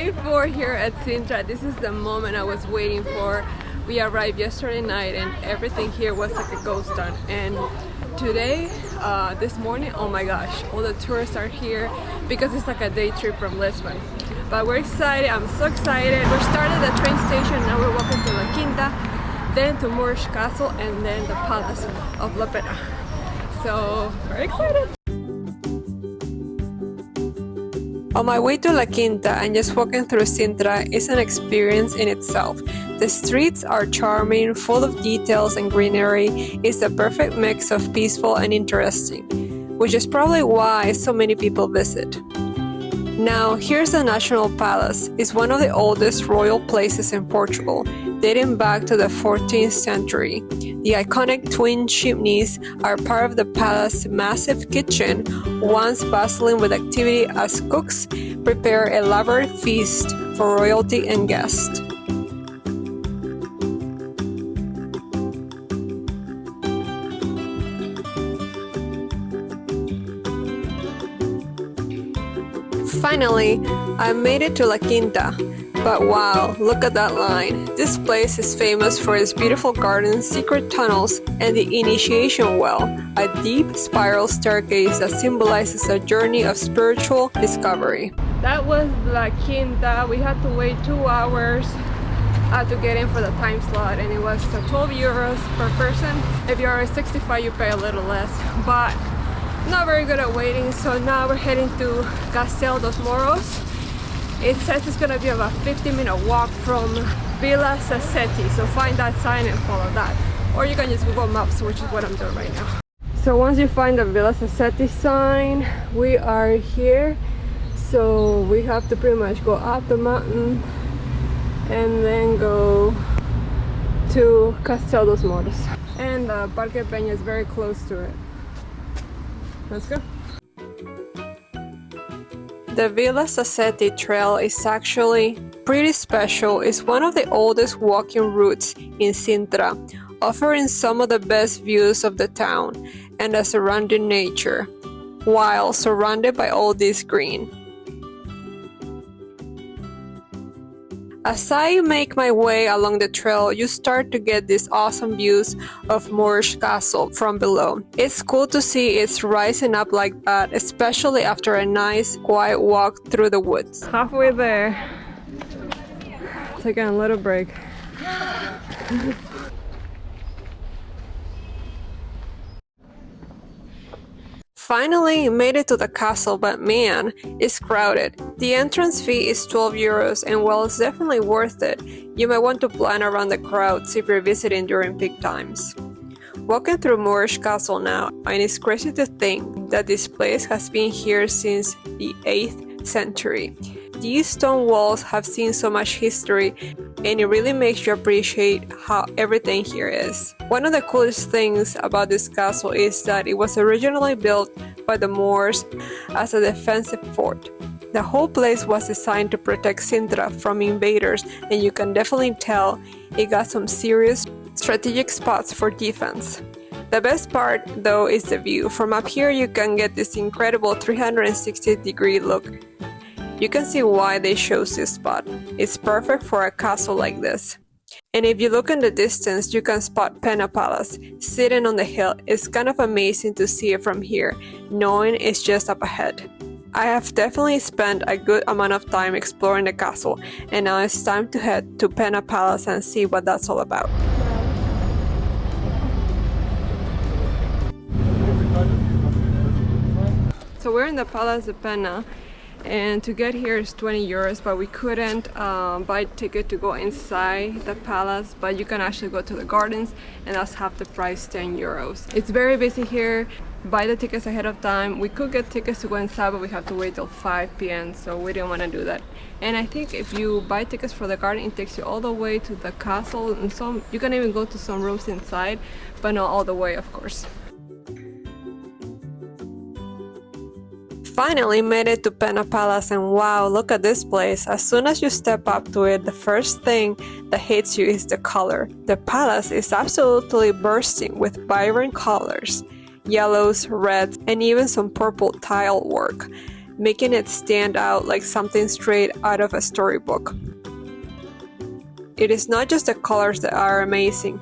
Day 4 here at Sintra. This is the moment I was waiting for. We arrived yesterday night and everything here was like a ghost town. And today, this morning, oh my gosh, all the tourists are here because it's like a day trip from Lisbon. But we're excited, I'm so excited. We started at the train station, now we're walking to La Quinta, then to Moorish Castle, and then the Palace of La Pena. So, very excited! On my way to La Quinta and just walking through Sintra is an experience in itself. The streets are charming, full of details and greenery. It's a perfect mix of peaceful and interesting, which is probably why so many people visit. Now, here's the National Palace. It's one of the oldest royal places in Portugal, dating back to the 14th century. The iconic twin chimneys are part of the palace's massive kitchen, once bustling with activity as cooks prepare elaborate feasts for royalty and guests. Finally, I made it to La Quinta, but wow, look at that line. This place is famous for its beautiful gardens, secret tunnels, and the initiation well, a deep spiral staircase that symbolizes a journey of spiritual discovery. That was La Quinta. We had to wait 2 hours to get in for the time slot, and it was 12 euros per person. If you are 65, you pay a little less, but not very good at waiting. So now we're heading to Castelo dos Moros. It says it's gonna be about a 15-minute walk from Vila Sassetti, so find that sign and follow that, or you can use Google Maps, which is what I'm doing right now. So once you find the Vila Sassetti sign, we are here. So we have to pretty much go up the mountain and then go to Castelo dos Moros, and Parque Peña is very close to it. Let's go. The Vila Sassetti trail is actually pretty special. It's one of the oldest walking routes in Sintra, offering some of the best views of the town and the surrounding nature, while surrounded by all this green. As I make my way along the trail, you start to get these awesome views of Moorish Castle from below. It's cool to see it rising up like that, especially after a nice, quiet walk through the woods. Halfway there. Taking a little break. Finally made it to the castle, but man, it's crowded. The entrance fee is 12 euros, and while it's definitely worth it, you might want to plan around the crowds if you're visiting during peak times. Walking through Moorish Castle now, and it's crazy to think that this place has been here since the 8th century. These stone walls have seen so much history, and it really makes you appreciate how everything here is. One of the coolest things about this castle is that it was originally built by the Moors as a defensive fort. The whole place was designed to protect Sintra from invaders, and you can definitely tell it got some serious strategic spots for defense. The best part, though, is the view. From up here, you can get this incredible 360-degree look. You can see why they chose this spot. It's perfect for a castle like this. And if you look in the distance, you can spot Pena Palace sitting on the hill. It's kind of amazing to see it from here, knowing it's just up ahead. I have definitely spent a good amount of time exploring the castle, and now it's time to head to Pena Palace and see what that's all about. So we're in the Palace of Pena, and to get here is 20 euros, but we couldn't buy a ticket to go inside the palace, but you can actually go to the gardens, and that's half the price, 10 euros. It's very busy here. Buy the tickets ahead of time. We could get tickets to go inside, but we have to wait till 5 p.m, so we didn't want to do that. And I think if you buy tickets for the garden, it takes you all the way to the castle, and some you can even go to some rooms inside, but not all the way, of course. Finally made it to Pena Palace, and wow, look at this place. As soon as you step up to it, the first thing that hits you is the color. The palace is absolutely bursting with vibrant colors, yellows, reds, and even some purple tile work. making it stand out like something straight out of a storybook. It is not just the colors that are amazing.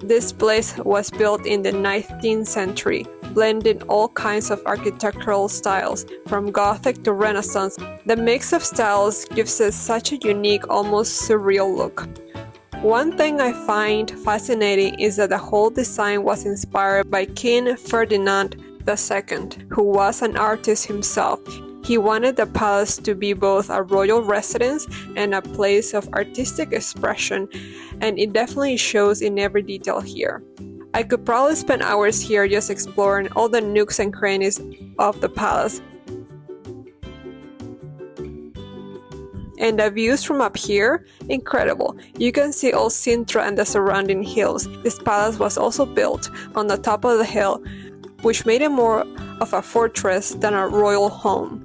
This place was built in the 19th century, blending all kinds of architectural styles, from Gothic to Renaissance. The mix of styles gives it such a unique, almost surreal look. One thing I find fascinating is that the whole design was inspired by King Ferdinand II, who was an artist himself. He wanted the palace to be both a royal residence and a place of artistic expression, and it definitely shows in every detail here. I could probably spend hours here just exploring all the nooks and crannies of the palace. And the views from up here, incredible. You can see all Sintra and the surrounding hills. This palace was also built on the top of the hill, which made it more of a fortress than a royal home.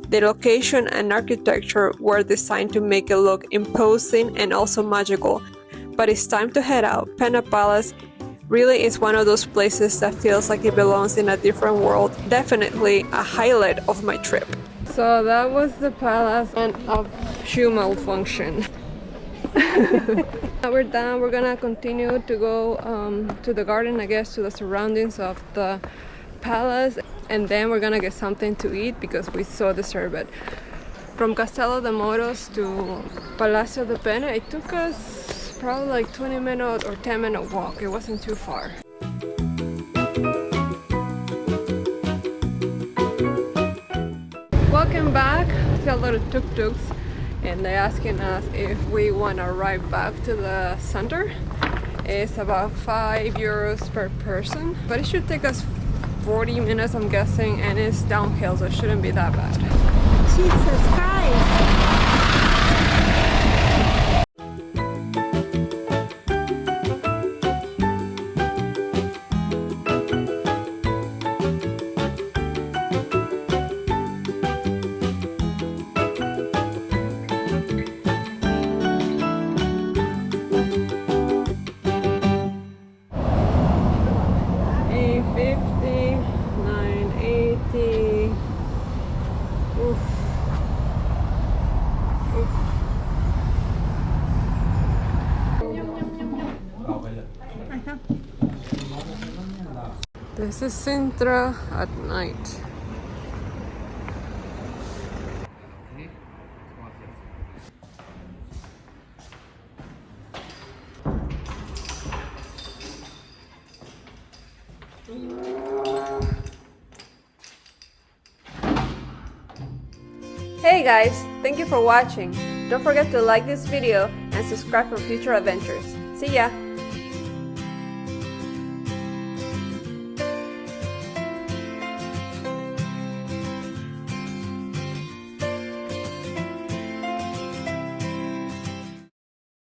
The location and architecture were designed to make it look imposing and also magical. But it's time to head out. Pena Palace really is one of those places that feels like it belongs in a different world. Definitely a highlight of my trip. So that was the palace and a shoe malfunction. Now we're done. We're gonna continue to go to the garden, I guess, to the surroundings of the palace, and then we're gonna get something to eat because we so deserve it. From Castello de Moros to Palacio de Pena, it took us probably like 20-minute or 10-minute walk. It wasn't too far. Walking back, I see a lot of tuk-tuks, and they're asking us if we want to ride back to the center. It's about €5 per person, but it should take us 40 minutes, I'm guessing, and it's downhill, so it shouldn't be that bad. Jesus Christ! This is Sintra at night. Hey guys, thank you for watching. Don't forget to like this video and subscribe for future adventures. See ya!